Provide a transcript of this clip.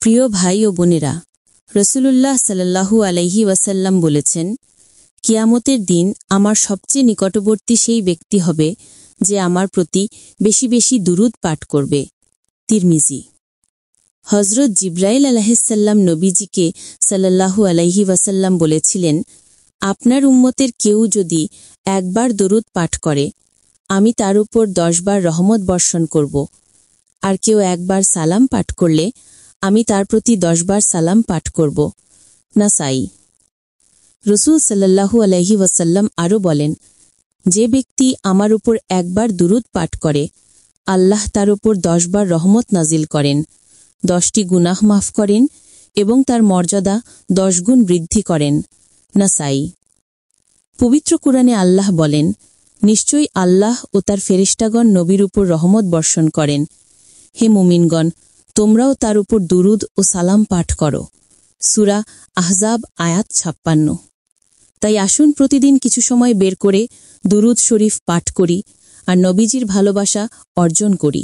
প্রিয় ভাই ও বোনেরা, রসুলুল্লাহ সাল্লাল্লাহু আলাইহি ওয়াসাল্লাম বলেছেন, কিয়ামতের দিন আমার সবচেয়ে নিকটবর্তী সেই ব্যক্তি হবে যে আমার প্রতি বেশি বেশি দুরূদ পাঠ করবে। তিরমিজি। হজরত জিব্রাইল আলাইহিসসালাম নবীজিকে সাল্লাল্লাহু আলাইহি ওয়াসাল্লাম বলেছিলেন, আপনার উম্মতের কেউ যদি একবার দরুদ পাঠ করে, আমি তার উপর 10 বার রহমত বর্ষণ করব। আর কেউ একবার সালাম পাঠ করলে আমি তার প্রতি 10 বার সালাম পাঠ করব। নাসাই। রসুল সাল্লাল্লাহু আলাইহি ওয়াসাল্লাম আরও বলেন, যে ব্যক্তি আমার উপর একবার দুরূদ পাঠ করে, আল্লাহ তার উপর 10 বার রহমত নাজিল করেন, 10টি গুনাহ মাফ করেন এবং তার মর্যাদা 10 গুণ বৃদ্ধি করেন। নাসাই। পবিত্র কুরআনে আল্লাহ বলেন, নিশ্চয়ই আল্লাহ ও তার ফেরেশতাগণ নবীর উপর রহমত বর্ষণ করেন। হে মুমিনগণ, তোমরাও তার উপর দুরূদ ও সালাম পাঠ করো। সূরা আহজাব আয়াত 56। তাই আসুন প্রতিদিন কিছু সময় বের করে দুরূদ শরীফ পাঠ করি আর নবীজির ভালোবাসা অর্জন করি।